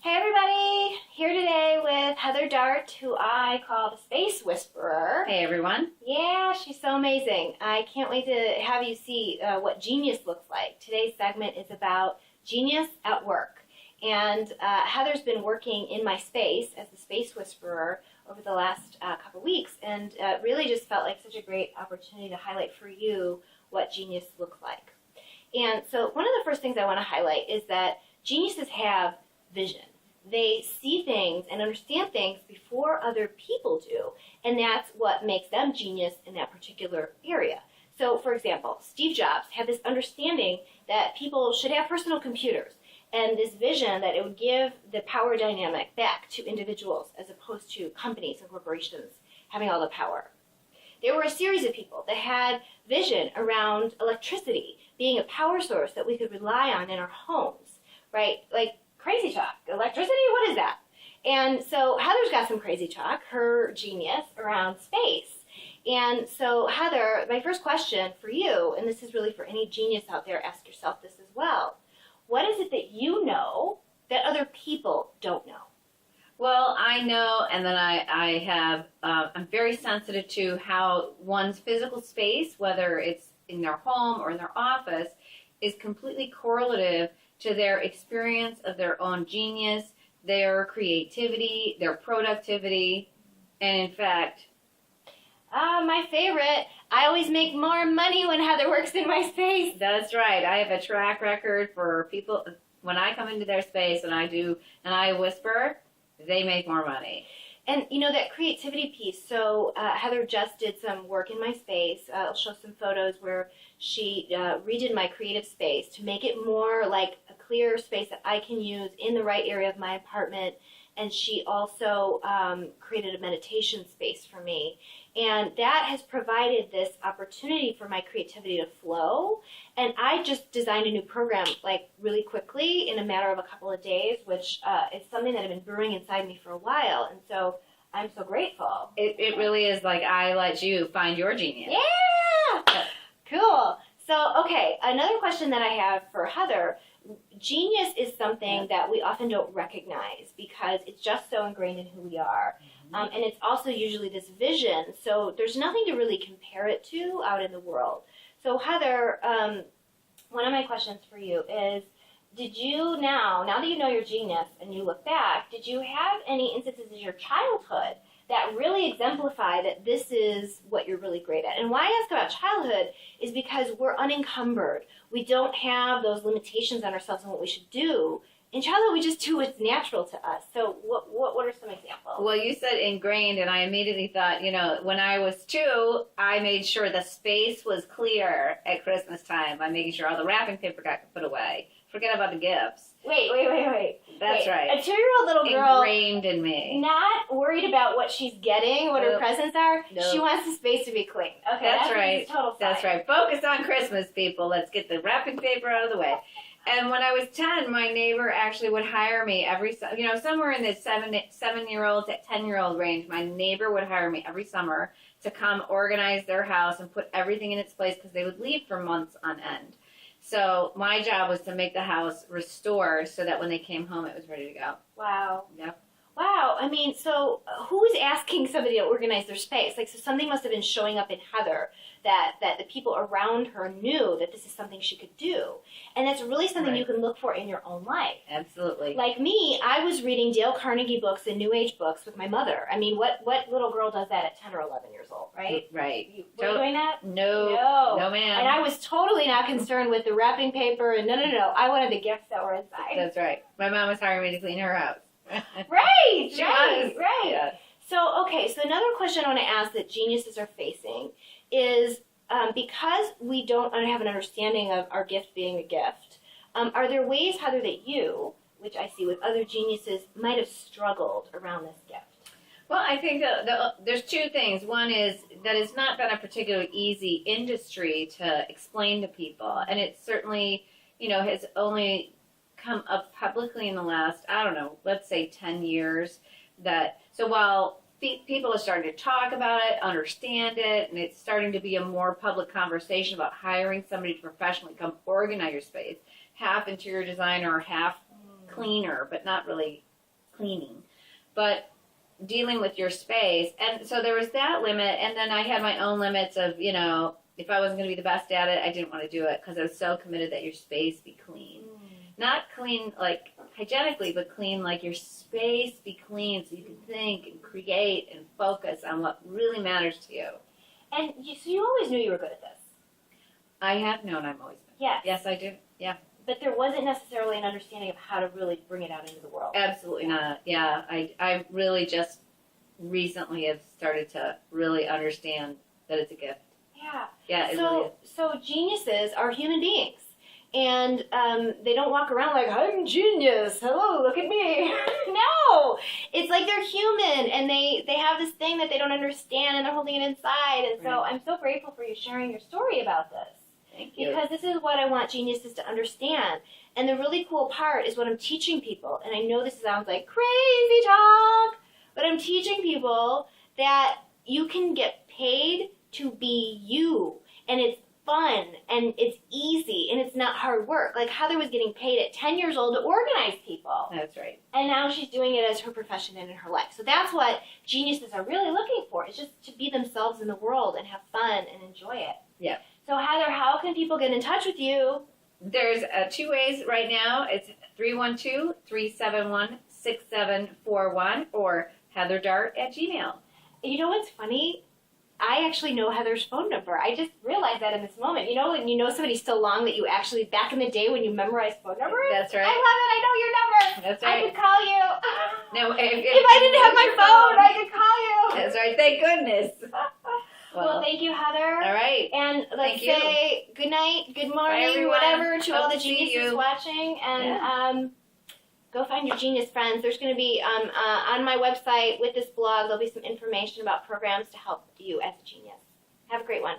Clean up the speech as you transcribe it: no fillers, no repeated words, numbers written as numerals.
Hey everybody! Here today with Heather Dart, who I call the Space Whisperer. Hey everyone. Yeah, she's so amazing. I can't wait to have you see what genius looks like. Today's segment is about genius at work. And Heather's been working in my space as the Space Whisperer over the last couple weeks, and really just felt like such a great opportunity to highlight for you what genius looks like. And so one of the first things I want to highlight is that geniuses have vision. They see things and understand things before other people do, and that's what makes them genius in that particular area. So, for example, Steve Jobs had this understanding that people should have personal computers, and this vision that it would give the power dynamic back to individuals as opposed to companies and corporations having all the power. There were a series of people that had vision around electricity being a power source that we could rely on in our homes, right? Like crazy talk. Electricity? What is that? And so Heather's got some crazy talk, her genius around space. And so Heather, my first question for you, and this is really for any genius out there, ask yourself this as well. What is it that you know that other people don't know? Well, I know, and then I'm very sensitive to how one's physical space, whether it's in their home or in their office, is completely correlative to their experience of their own genius, their creativity, their productivity, and in fact... my favorite, I always make more money when Heather works in my space. That's right. I have a track record for people, when I come into their space and I whisper, they make more money. And, you know, that creativity piece, so Heather just did some work in my space. I'll show some photos where she redid my creative space to make it more like a clear space that I can use in the right area of my apartment. And she also created a meditation space for me. And that has provided this opportunity for my creativity to flow. And I just designed a new program, like, really quickly in a matter of a couple of days, which is something that had been brewing inside me for a while. And so I'm so grateful. It really is like I let you find your genius. Yeah! Cool. So, okay, another question that I have for Heather. Genius is something that we often don't recognize because it's just so ingrained in who we are. And it's also usually this vision, so there's nothing to really compare it to out in the world. So Heather, one of my questions for you is, did you now that you know your genius and you look back, did you have any instances in your childhood that really exemplify that this is what you're really great at? And why I ask about childhood is because we're unencumbered. We don't have those limitations on ourselves and what we should do. In childhood, we just do what's natural to us. So what are some examples? Well, you said ingrained, and I immediately thought, when I was 2, I made sure the space was clear at Christmas time by making sure all the wrapping paper got put away. Forget about the gifts. Wait. That's right. A 2-year-old little girl, ingrained in me. Not worried about what she's getting, what her presents are. Nope. She wants the space to be clean. Okay, that's right. Total that's right. Focus on Christmas, people. Let's get the wrapping paper out of the way. And when I was 10, my neighbor actually would hire me somewhere in the 7-year-old to 10-year-old range. My neighbor would hire me every summer to come organize their house and put everything in its place because they would leave for months on end. So my job was to make the house restore so that when they came home, it was ready to go. Wow. Yep. Wow. I mean, so who is asking somebody to organize their space? Like, so something must have been showing up in Heather that the people around her knew that this is something she could do. And that's really something you can look for in your own life. Absolutely. Like me, I was reading Dale Carnegie books and New Age books with my mother. I mean, what little girl does that at 10 or 11 years old, right? Right. Were you doing that? No, ma'am. And I was totally not concerned with the wrapping paper and no. I wanted the gifts that were inside. That's right. My mom was hiring me to clean her house. Right. Yeah. So, okay, so another question I want to ask that geniuses are facing is because we don't have an understanding of our gift being a gift, are there ways, Heather, that you, which I see with other geniuses, might have struggled around this gift? Well, I think there's 2 things. One is that it's not been a particularly easy industry to explain to people, and it certainly, has only come up publicly in the last, let's say 10 years. So while people are starting to talk about it, understand it, and it's starting to be a more public conversation about hiring somebody to professionally come organize your space, half interior designer, half cleaner, but not really cleaning, but dealing with your space. And so there was that limit, and then I had my own limits of, you know, if I wasn't going to be the best at it, I didn't want to do it because I was so committed that your space be clean. Not clean like hygienically, but clean like your space be clean so you can think and create and focus on what really matters to you. And so you always knew you were good at this. I have known I've always been. Yes. Yes, I do. Yeah. But there wasn't necessarily an understanding of how to really bring it out into the world. Absolutely not. Yeah, I really just recently have started to really understand that it's a gift. Yeah. Yeah, it really is. So geniuses are human beings. And they don't walk around like, I'm genius, hello, look at me. No, it's like they're human, and they have this thing that they don't understand, and they're holding it inside. And so Right. I'm so grateful for you sharing your story about this. Thank you. Because this is what I want geniuses to understand. And the really cool part is what I'm teaching people, and I know this sounds like crazy talk, but I'm teaching people that you can get paid to be you, and it's fun, and it's easy, and it's not hard work. Like Heather was getting paid at 10 years old to organize people, That's right. and now she's doing it as her profession and in her life. So that's what geniuses are really looking for, is just to be themselves in the world and have fun and enjoy it. Yeah. So Heather, how can people get in touch with you? There's two ways right now. It's 312-371-6741 or heatherdart@gmail. You know what's funny? I actually know Heather's phone number. I just realized that in this moment. You know, when you know somebody so long that you actually, back in the day when you memorized phone numbers? That's right. I love it. I know your number. That's I right. could call you. No, If I didn't have my phone, I could call you. That's right. Thank goodness. Well, thank you, Heather. All right. And let's Thank you. say good night, good morning, everyone. whatever, to Hope all the to see geniuses you. watching. And go find your genius friends. There's going to be on my website with this blog, there'll be some information about programs to help you as a genius. Have a great one.